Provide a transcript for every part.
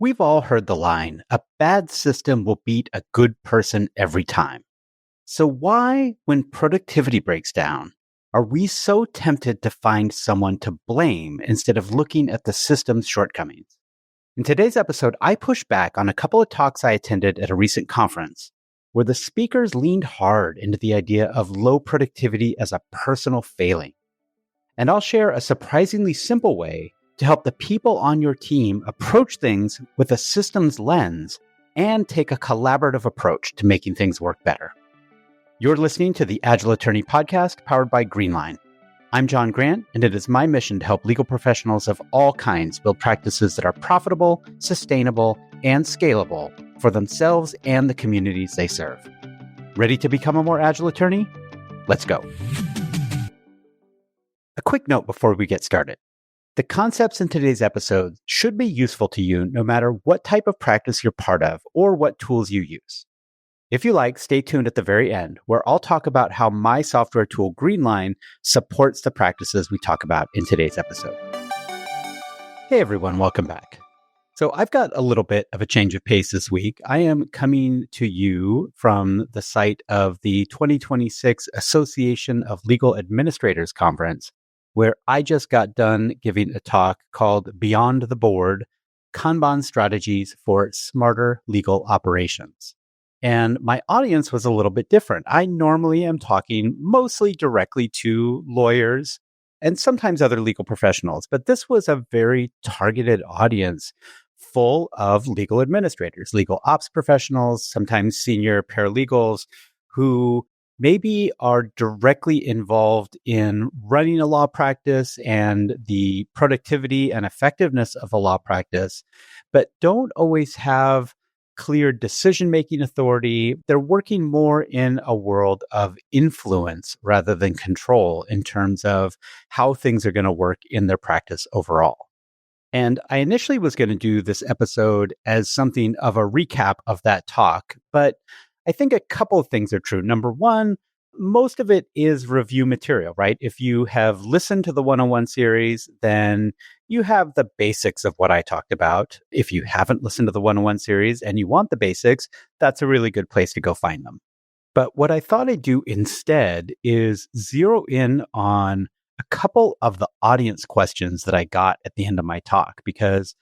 We've all heard the line, a bad system will beat a good person every time. So why, when productivity breaks down, are we so tempted to find someone to blame instead of looking at the system's shortcomings? In today's episode, I push back on a couple of talks I attended at a recent conference where the speakers leaned hard into the idea of low productivity as a personal failing. And I'll share a surprisingly simple way to help the people on your team approach things with a systems lens and take a collaborative approach to making things work better. You're listening to the Agile Attorney Podcast powered by Greenline. I'm John Grant, and it is my mission to help legal professionals of all kinds build practices that are profitable, sustainable, and scalable for themselves and the communities they serve. Ready to become a more agile attorney? Let's go. A quick note before we get started. The concepts in today's episode should be useful to you no matter what type of practice you're part of or what tools you use. If you like, stay tuned at the very end, where I'll talk about how my software tool Greenline supports the practices we talk about in today's episode. Hey everyone, welcome back. So I've got a little bit of a change of pace this week. I am coming to you from the site of the 2026 Association of Legal Administrators Conference, where I just got done giving a talk called Beyond the Board, Kanban Strategies for Smarter Legal Operations. And my audience was a little bit different. I normally am talking mostly directly to lawyers and sometimes other legal professionals, but this was a very targeted audience full of legal administrators, legal ops professionals, sometimes senior paralegals who maybe are directly involved in running a law practice and the productivity and effectiveness of a law practice, but don't always have clear decision-making authority. They're working more in a world of influence rather than control in terms of how things are going to work in their practice overall. And I initially was going to do this episode as something of a recap of that talk, but I think a couple of things are true. Number one, most of it is review material, right? If you have listened to the one-on-one series, then you have the basics of what I talked about. If you haven't listened to the one-on-one series and you want the basics, that's a really good place to go find them. But what I thought I'd do instead is zero in on a couple of the audience questions that I got at the end of my talk, because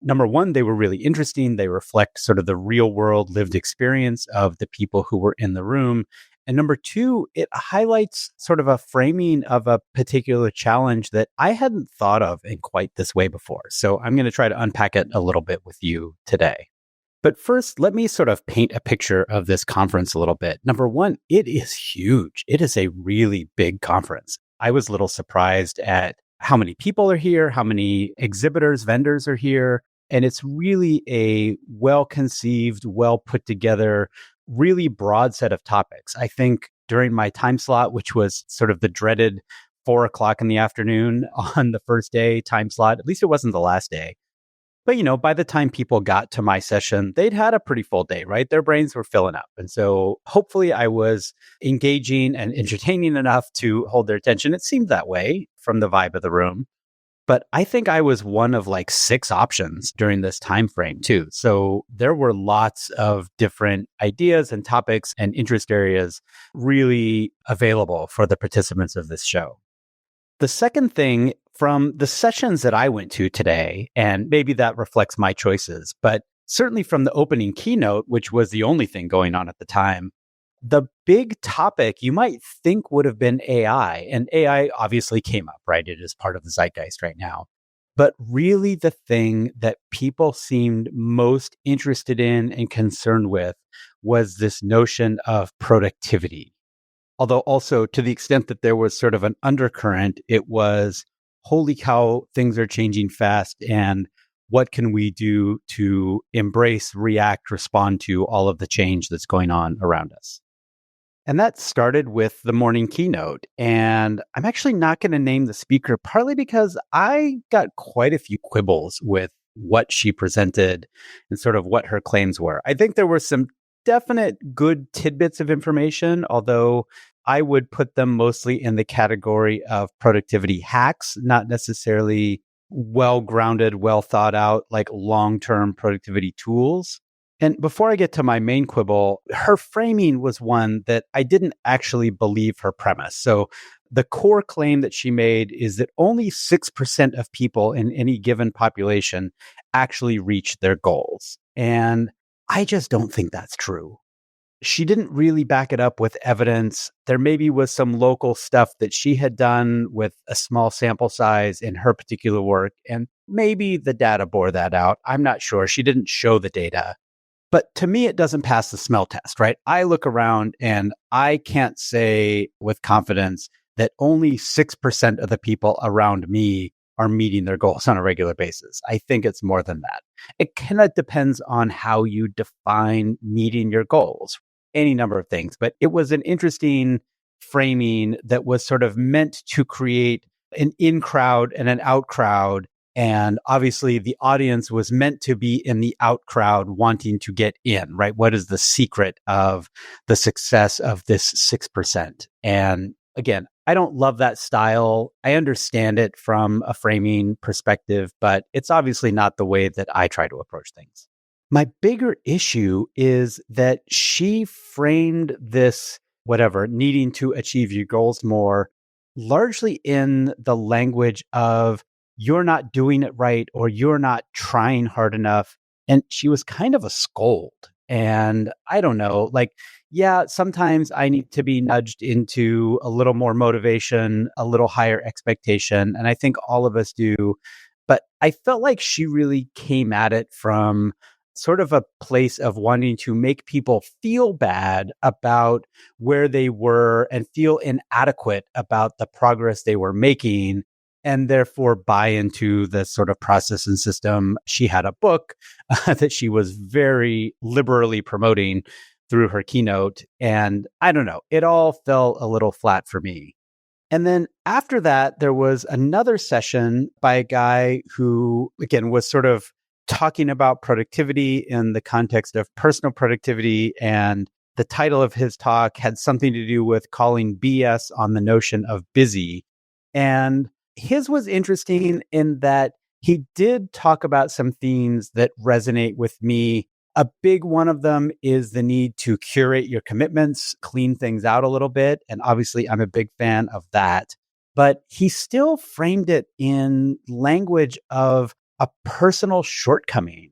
number one, they were really interesting. They reflect sort of the real world lived experience of the people who were in the room. And number two, it highlights sort of a framing of a particular challenge that I hadn't thought of in quite this way before. So I'm going to try to unpack it a little bit with you today. But first, let me sort of paint a picture of this conference a little bit. Number one, it is huge. It is a really big conference. I was a little surprised at how many people are here, how many exhibitors, vendors are here. And it's really a well-conceived, well-put-together, really broad set of topics. I think during my time slot, which was sort of the dreaded 4:00 in the afternoon on the first day time slot, at least it wasn't the last day. But, by the time people got to my session, they'd had a pretty full day, right? Their brains were filling up. And so hopefully I was engaging and entertaining enough to hold their attention. It seemed that way from the vibe of the room. But I think I was one of like 6 options during this time frame too. So there were lots of different ideas and topics and interest areas really available for the participants of this show. The second thing from the sessions that I went to today, and maybe that reflects my choices, but certainly from the opening keynote, which was the only thing going on at the time, the big topic you might think would have been AI, and AI obviously came up, right? It is part of the zeitgeist right now. But really the thing that people seemed most interested in and concerned with was this notion of productivity. Although also to the extent that there was sort of an undercurrent, it was, holy cow, things are changing fast, and what can we do to embrace, react, respond to all of the change that's going on around us? And that started with the morning keynote. And I'm actually not going to name the speaker, partly because I got quite a few quibbles with what she presented and sort of what her claims were. I think there were some definite good tidbits of information, although I would put them mostly in the category of productivity hacks, not necessarily well-grounded, well thought out, like long-term productivity tools. And before I get to my main quibble, her framing was one that I didn't actually believe her premise. So the core claim that she made is that only 6% of people in any given population actually reach their goals. And I just don't think that's true. She didn't really back it up with evidence. There maybe was some local stuff that she had done with a small sample size in her particular work, and maybe the data bore that out. I'm not sure. She didn't show the data. But to me, it doesn't pass the smell test, right? I look around and I can't say with confidence that only 6% of the people around me are meeting their goals on a regular basis. I think it's more than that. It kind of depends on how you define meeting your goals, any number of things. But it was an interesting framing that was sort of meant to create an in crowd and an out crowd. And obviously, the audience was meant to be in the out crowd wanting to get in, right? What is the secret of the success of this 6%? And again, I don't love that style. I understand it from a framing perspective, but it's obviously not the way that I try to approach things. My bigger issue is that she framed this, whatever, needing to achieve your goals more, largely in the language of you're not doing it right or you're not trying hard enough. And she was kind of a scold. And I don't know, like, yeah, sometimes I need to be nudged into a little more motivation, a little higher expectation. And I think all of us do. But I felt like she really came at it from sort of a place of wanting to make people feel bad about where they were and feel inadequate about the progress they were making, and therefore buy into the sort of process and system. She had a book that she was very liberally promoting through her keynote. And I don't know, it all fell a little flat for me. And then after that, there was another session by a guy who, again, was sort of talking about productivity in the context of personal productivity. And the title of his talk had something to do with calling BS on the notion of busy. And his was interesting in that he did talk about some themes that resonate with me. A big one of them is the need to curate your commitments, clean things out a little bit. And obviously, I'm a big fan of that. But he still framed it in language of a personal shortcoming.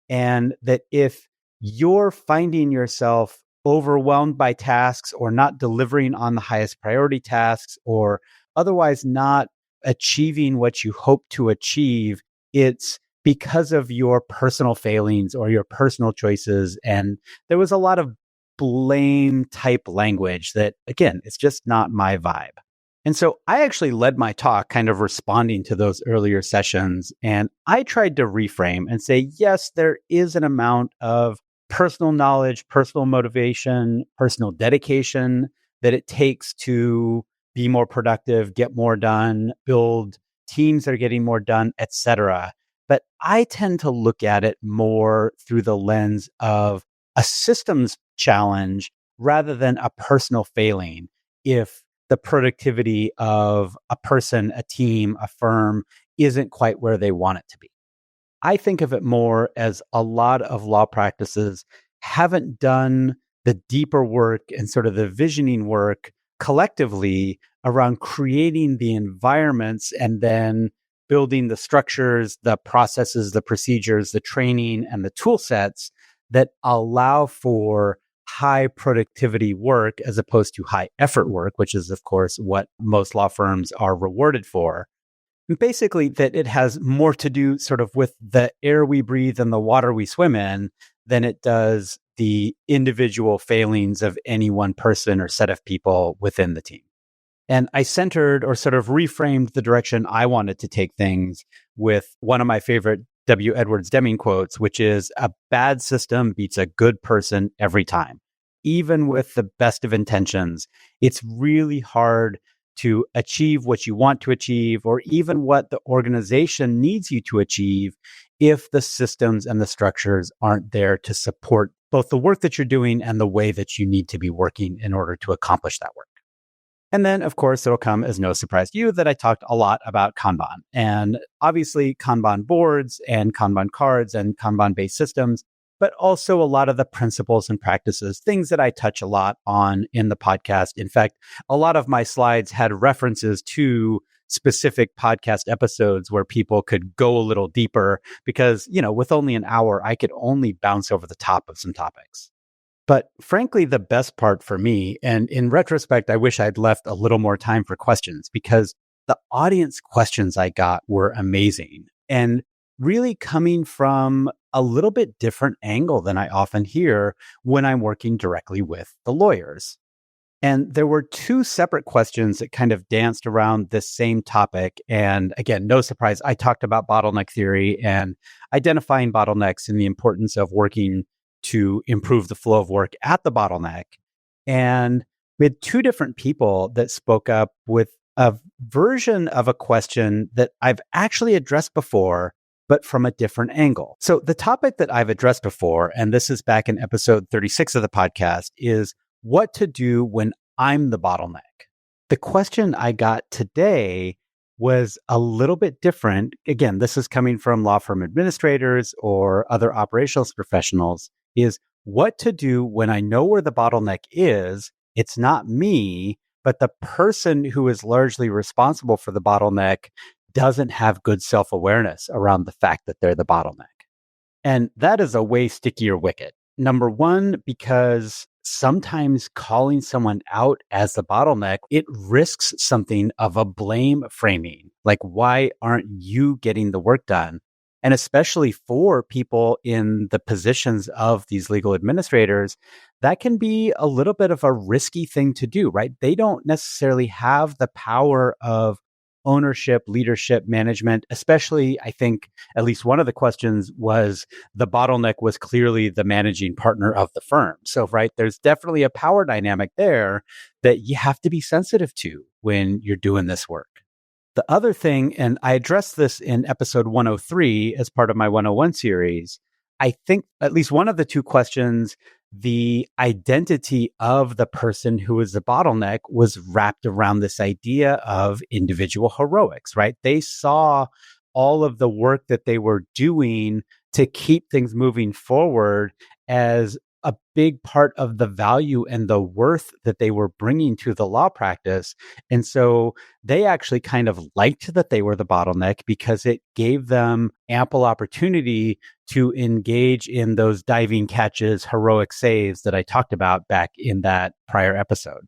And that if you're finding yourself overwhelmed by tasks or not delivering on the highest priority tasks or otherwise not achieving what you hope to achieve, it's because of your personal failings or your personal choices. And there was a lot of blame type language that, again, it's just not my vibe. And so I actually led my talk kind of responding to those earlier sessions. And I tried to reframe and say, yes, there is an amount of personal knowledge, personal motivation, personal dedication that it takes to be more productive, get more done, build teams that are getting more done, etc. But I tend to look at it more through the lens of a systems challenge rather than a personal failing. If the productivity of a person, a team, a firm isn't quite where they want it to be. I think of it more as a lot of law practices haven't done the deeper work and sort of the visioning work collectively around creating the environments and then building the structures, the processes, the procedures, the training, and the tool sets that allow for high productivity work as opposed to high effort work, which is, of course, what most law firms are rewarded for. And basically, that it has more to do sort of with the air we breathe and the water we swim in than it does the individual failings of any one person or set of people within the team. And I centered or sort of reframed the direction I wanted to take things with one of my favorite W. Edwards Deming quotes, which is a bad system beats a good person every time. Even with the best of intentions, it's really hard to achieve what you want to achieve or even what the organization needs you to achieve if the systems and the structures aren't there to support both the work that you're doing and the way that you need to be working in order to accomplish that work. And then, of course, it'll come as no surprise to you that I talked a lot about Kanban. And obviously, Kanban boards and Kanban cards and Kanban based systems, but also a lot of the principles and practices, things that I touch a lot on in the podcast. In fact, a lot of my slides had references to specific podcast episodes where people could go a little deeper because, with only an hour, I could only bounce over the top of some topics. But frankly, the best part for me, and in retrospect, I wish I'd left a little more time for questions because the audience questions I got were amazing and really coming from a little bit different angle than I often hear when I'm working directly with the lawyers. And there were two separate questions that kind of danced around this same topic. And again, no surprise, I talked about bottleneck theory and identifying bottlenecks and the importance of working to improve the flow of work at the bottleneck. And we had two different people that spoke up with a version of a question that I've actually addressed before, but from a different angle. So the topic that I've addressed before, and this is back in episode 36 of the podcast, is what to do when I'm the bottleneck. The question I got today was a little bit different. Again, this is coming from law firm administrators or other operations professionals, is what to do when I know where the bottleneck is. It's not me, but the person who is largely responsible for the bottleneck doesn't have good self-awareness around the fact that they're the bottleneck. And that is a way stickier wicket. Number one, because sometimes calling someone out as the bottleneck, it risks something of a blame framing. Like, why aren't you getting the work done? And especially for people in the positions of these legal administrators, that can be a little bit of a risky thing to do, right? They don't necessarily have the power of ownership, leadership, management, especially, I think at least one of the questions was the bottleneck was clearly the managing partner of the firm. So, right, there's definitely a power dynamic there that you have to be sensitive to when you're doing this work. The other thing, and I addressed this in episode 103 as part of my 101 series, I think at least one of the two questions, the identity of the person who is the bottleneck was wrapped around this idea of individual heroics, right? They saw all of the work that they were doing to keep things moving forward as a big part of the value and the worth that they were bringing to the law practice. And so they actually kind of liked that they were the bottleneck because it gave them ample opportunity to engage in those diving catches, heroic saves that I talked about back in that prior episode.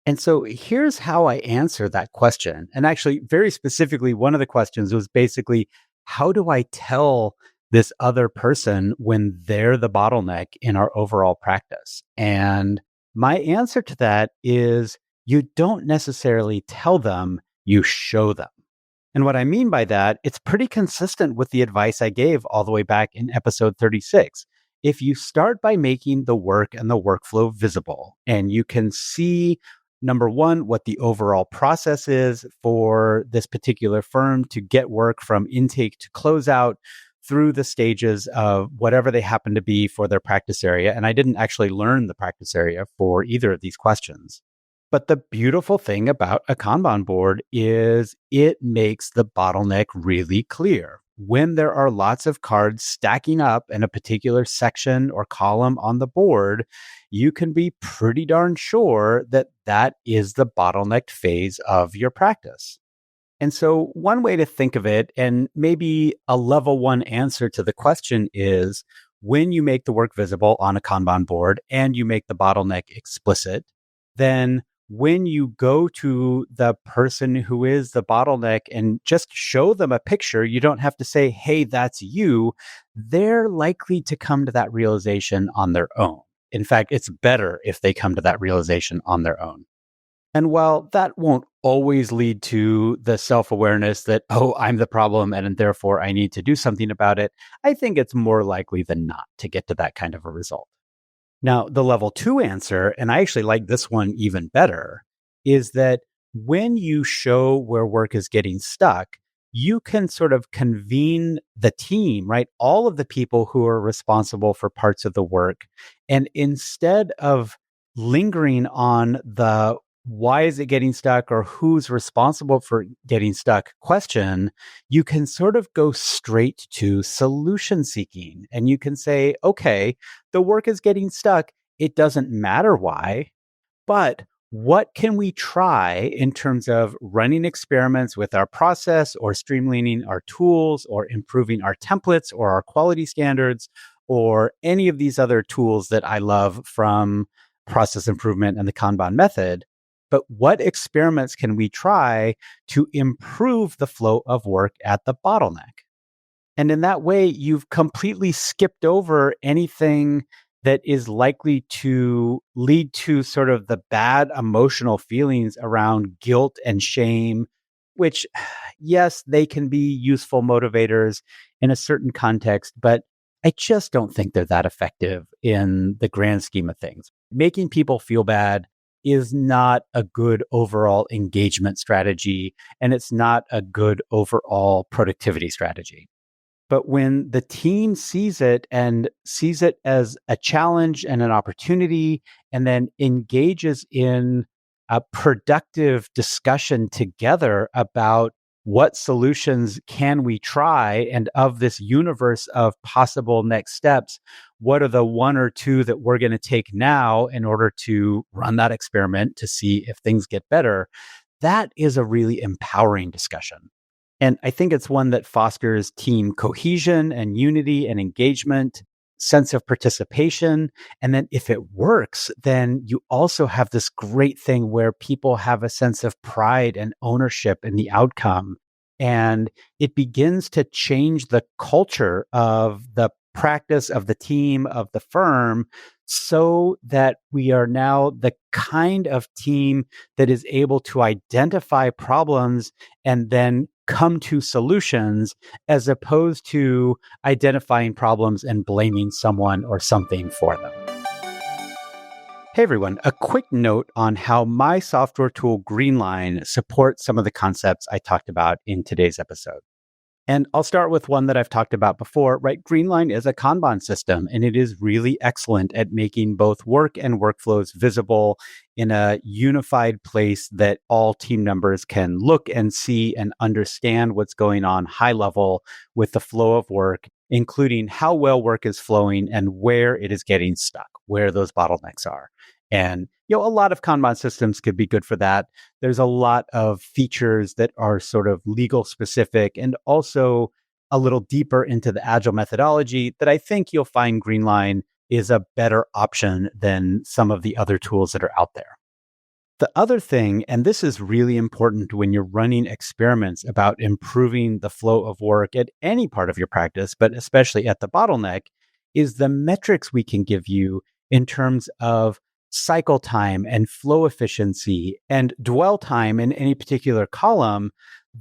And so here's how I answer that question. And actually, very specifically, one of the questions was basically, how do I tell this other person when they're the bottleneck in our overall practice? And my answer to that is you don't necessarily tell them, you show them. And what I mean by that, it's pretty consistent with the advice I gave all the way back in episode 36. If you start by making the work and the workflow visible, and you can see, number one, what the overall process is for this particular firm to get work from intake to closeout, through the stages of whatever they happen to be for their practice area. And I didn't actually learn the practice area for either of these questions. But the beautiful thing about a Kanban board is it makes the bottleneck really clear. When there are lots of cards stacking up in a particular section or column on the board, you can be pretty darn sure that that is the bottleneck phase of your practice. And so one way to think of it, and maybe a level one answer to the question, is when you make the work visible on a Kanban board and you make the bottleneck explicit, then when you go to the person who is the bottleneck and just show them a picture, you don't have to say, hey, that's you. They're likely to come to that realization on their own. In fact, it's better if they come to that realization on their own. And while that won't always lead to the self-awareness that, oh, I'm the problem and therefore I need to do something about it, I think it's more likely than not to get to that kind of a result. Now, the level two answer, and I actually like this one even better, is that when you show where work is getting stuck, you can sort of convene the team, right? All of the people who are responsible for parts of the work. And instead of lingering on the why is it getting stuck or who's responsible for getting stuck question, you can sort of go straight to solution seeking. And you can say, okay, the work is getting stuck. It doesn't matter why, but what can we try in terms of running experiments with our process or streamlining our tools or improving our templates or our quality standards or any of these other tools that I love from process improvement and the Kanban method? But what experiments can we try to improve the flow of work at the bottleneck? And in that way, you've completely skipped over anything that is likely to lead to sort of the bad emotional feelings around guilt and shame, which, yes, they can be useful motivators in a certain context, but I just don't think they're that effective in the grand scheme of things. Making people feel bad is not a good overall engagement strategy, and it's not a good overall productivity strategy. But when the team sees it and sees it as a challenge and an opportunity, and then engages in a productive discussion together about what solutions can we try, and of this universe of possible next steps, what are the one or two that we're going to take now in order to run that experiment to see if things get better, that is a really empowering discussion. And I think it's one that fosters team cohesion and unity and engagement, sense of participation. And then if it works, then you also have this great thing where people have a sense of pride and ownership in the outcome. And it begins to change the culture of the practice of the team, of the firm, so that we are now the kind of team that is able to identify problems and then come to solutions, as opposed to identifying problems and blaming someone or something for them. Hey everyone, a quick note on how my software tool Greenline supports some of the concepts I talked about in today's episode. And I'll start with one that I've talked about before, right? Greenline is a Kanban system, and it is really excellent at making both work and workflows visible in a unified place that all team members can look and see and understand what's going on high level with the flow of work, including how well work is flowing and where it is getting stuck, where those bottlenecks are. And a lot of Kanban systems could be good for that. There's a lot of features that are sort of legal specific and also a little deeper into the agile methodology that I think you'll find Greenline is a better option than some of the other tools that are out there. The other thing, and this is really important when you're running experiments about improving the flow of work at any part of your practice, but especially at the bottleneck, is the metrics we can give you in terms of cycle time and flow efficiency and dwell time in any particular column.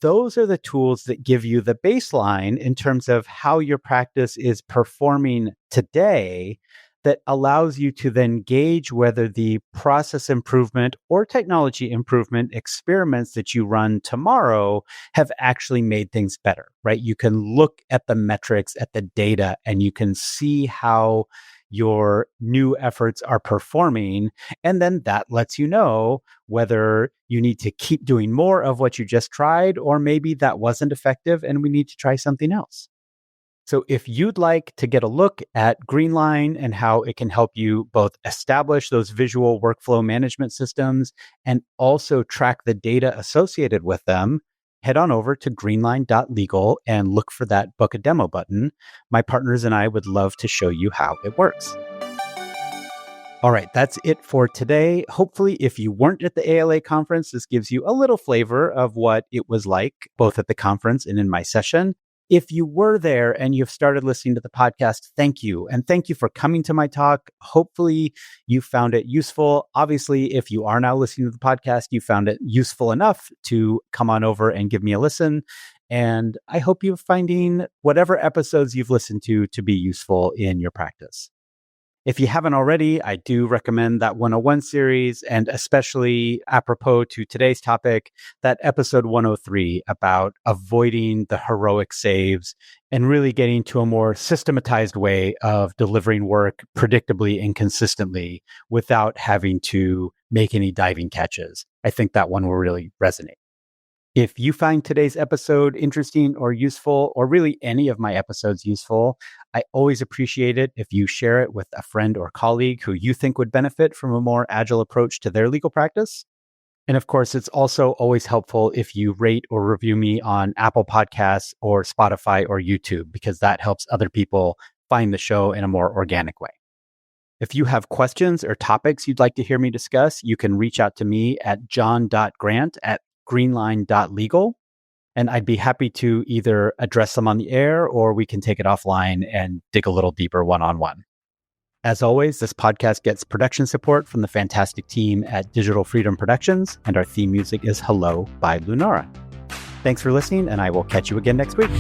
Those are the tools that give you the baseline in terms of how your practice is performing today, that allows you to then gauge whether the process improvement or technology improvement experiments that you run tomorrow have actually made things better, right? You can look at the metrics, at the data, and you can see how your new efforts are performing. And then that lets you know whether you need to keep doing more of what you just tried, or maybe that wasn't effective and we need to try something else. So if you'd like to get a look at Greenline and how it can help you both establish those visual workflow management systems and also track the data associated with them, head on over to greenline.legal and look for that book a demo button. My partners and I would love to show you how it works. All right, that's it for today. Hopefully, if you weren't at the ALA conference, this gives you a little flavor of what it was like, both at the conference and in my session. If you were there and you've started listening to the podcast, thank you. And thank you for coming to my talk. Hopefully you found it useful. Obviously, if you are now listening to the podcast, you found it useful enough to come on over and give me a listen. And I hope you're finding whatever episodes you've listened to be useful in your practice. If you haven't already, I do recommend that 101 series, and especially apropos to today's topic, that episode 103 about avoiding the heroic saves and really getting to a more systematized way of delivering work predictably and consistently without having to make any diving catches. I think that one will really resonate. If you find today's episode interesting or useful, or really any of my episodes useful, I always appreciate it if you share it with a friend or colleague who you think would benefit from a more agile approach to their legal practice. And of course, it's also always helpful if you rate or review me on Apple Podcasts or Spotify or YouTube, because that helps other people find the show in a more organic way. If you have questions or topics you'd like to hear me discuss, you can reach out to me at john.grant@greenline.legal, and I'd be happy to either address them on the air or we can take it offline and dig a little deeper one-on-one. As always, this podcast gets production support from the fantastic team at Digital Freedom Productions, and our theme music is Hello by Lunara. Thanks for listening, and I will catch you again next week.